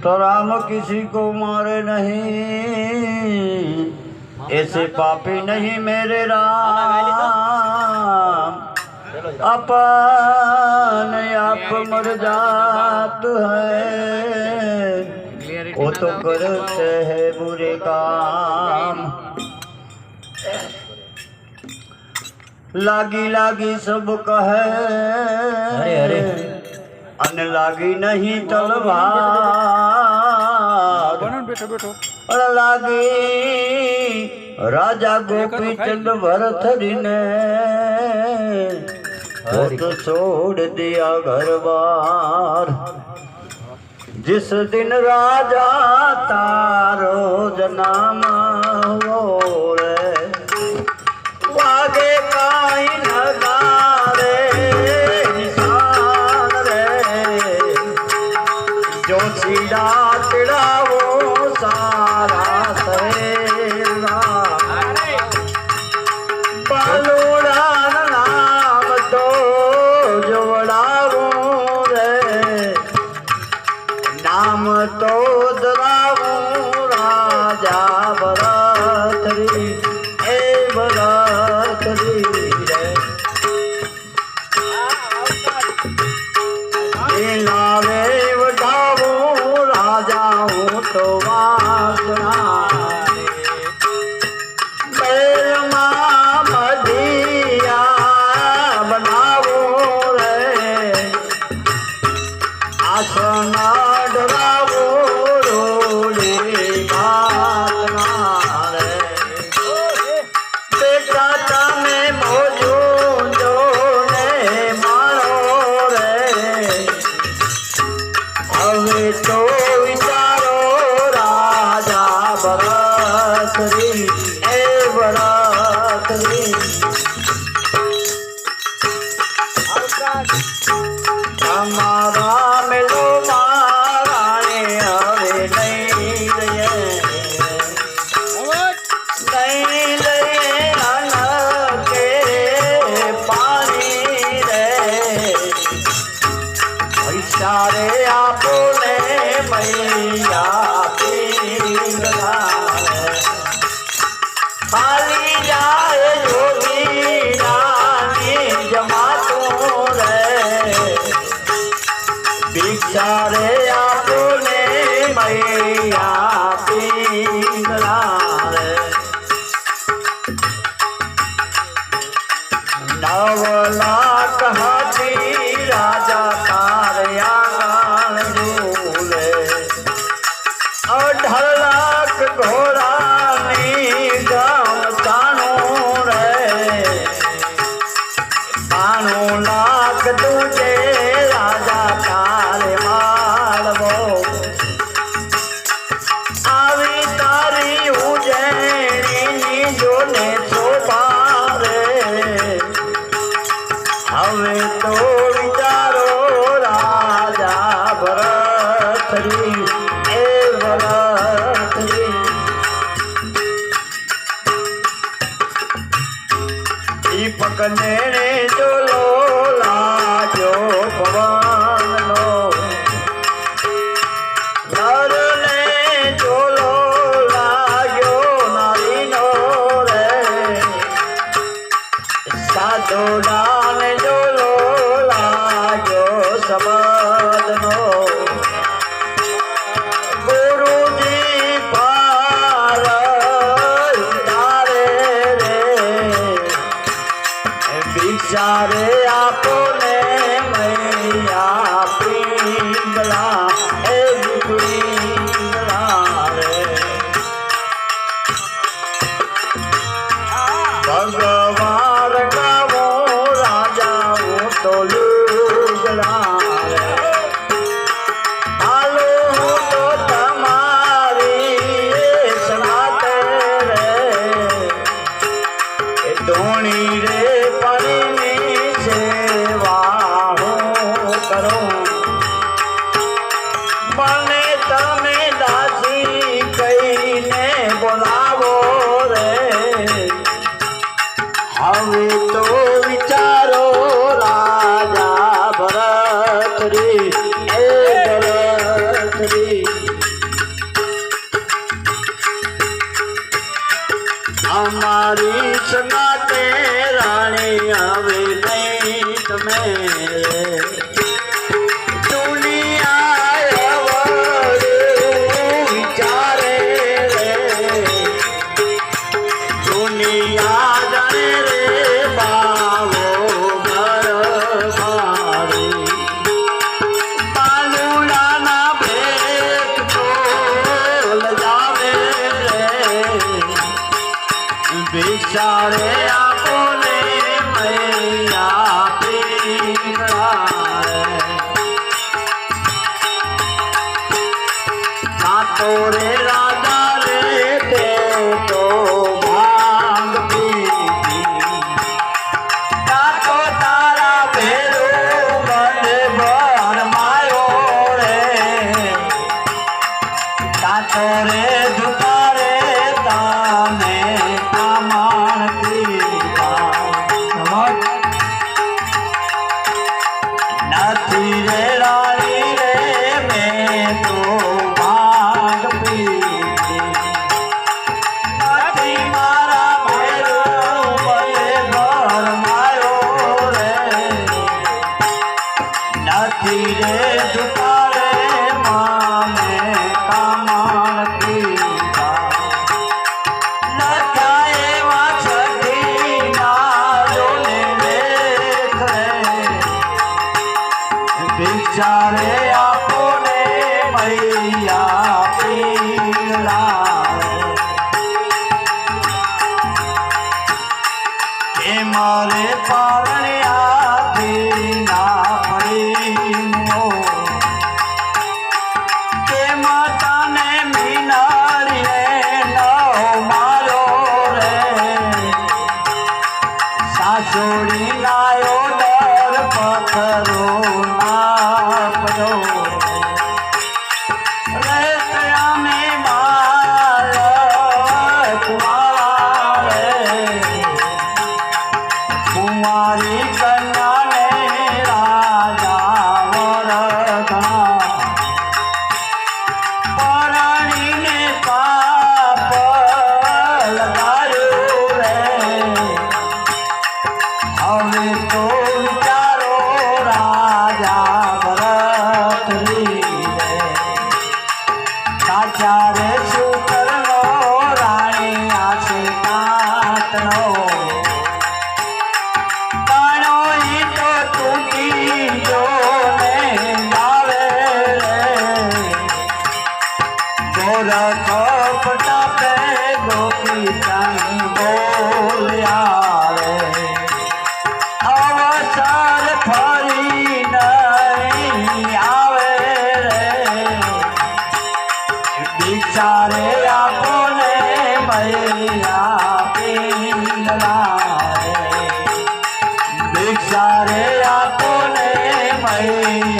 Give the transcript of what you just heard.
तो राम किसी को मारे नहीं, ऐसे पापी नहीं मेरे राम। अपन आप मर जात है, वो तो करते हैं बुरे काम। लागी लागी सब कहे, अरे अरे अन लागी नहीं तलवार। बैठो बैठो और लागी राजा गोपी चंद भरथरी ने, वो तो छोड़ दिया घर बार। जिस दिन राजा तारो जनाम हो रे, वागे काई नगारे निशान रे। जो सीधा तिड़ा वो सारा सहेगा, बलूड़ा नाम तो जोड़ावो रे। नाम तो दरावो राजा भरथरी, ए भरथरी रे। लावे वडावो राजा हूँ तो वासना, मदिया बनावो रे। आसना डरावो रोले भागना रे। बेटा तमे मोजो जो ने मारो रे। हवे तो विचारो राजा भरथरी, ए भरथरी। हमारा मिलो महारानी हवे नहीं रहे, नहीं रहे अन के पानी रे। सारे आपने मैया पीला, खाली जाए योगी रानी जमातो रे। भिक्षा रे आपने मैया पीला रे। 9 लाख हाथी राजा तारया झूले, 18 लाख घोड़ा नी गाँव तानो रे। 92 लाख तुझे राजा तारे मालवो। आवी तारी उजैनी जो ने सोपारे, हमें तो विचारो राजा भरथरी, ए भरथरी। दीपक ने जो लोला जो पवन लो, नर ने जो लोला जो नारी नो रे। साधु दान जो लोला जो सबद नो। गुरु जी पार उतारे रे, भिक्षा रे आपने मैया पिंगला, ए पिंगला रे। भगवान का वो राजा वो तो लूगड़ा रे। आलो तो तुम्हारी सुनाते रे। धोनी रे परी सेवा हो करो, बने तमे दासी कई ने बोलावो रे। हवे तो विचारो राजा भरथरी, ए भरथरी। મારી સંગાતે રાણી આવે નહીં તમે દુનિયા અવળું વિચારે રે દુનિયા જાણે રે બાવો ઘર મારી પાલુડાના ભેટ તો લજાવે રે વિચારે આપોને મૈયા પીગળા કાતો રે રાજા રે તે તો ભાંગ પીધી કાતો તારા ભેરું મને ભરમાયો રે કાતો રે દુકારે તાને કામણ પીધા નથી રે રાણી રે મેં તો ભાંગ પીધી નથી મારા ભેરું મને ભરમાયો રે નથી રે દુકારે માને કામણ પીધા લખ્યા એવા છઠ્ઠીના જોને લેખ રે વિચારે આપોને મૈયા પીગળા કે મારે પારણ્યાથી ના પડી મો કે માતાને મીનારીએ ન મારો રે સાસોડી લાયો દર પથરો ના પડો રે અમે માર કુંવારા રે કુંવારી કન્યાને રાજા વરઘા પરણીને પાપ લગાડ્યું રે હવે તો વિચારો રાજા ભરતરી રે સાચા રે શુકરનો રાણી આશે કાંતનો કાણો ઈ તો તૂટી જો ને આવે રે ગોરખ પટાપે ગોપી તાણી બોલ્યા રે અવસર ફરી નહીં આવે રે વિચારે આપોને મૈયા પીગળા રે વિચારે આપોને મૈયા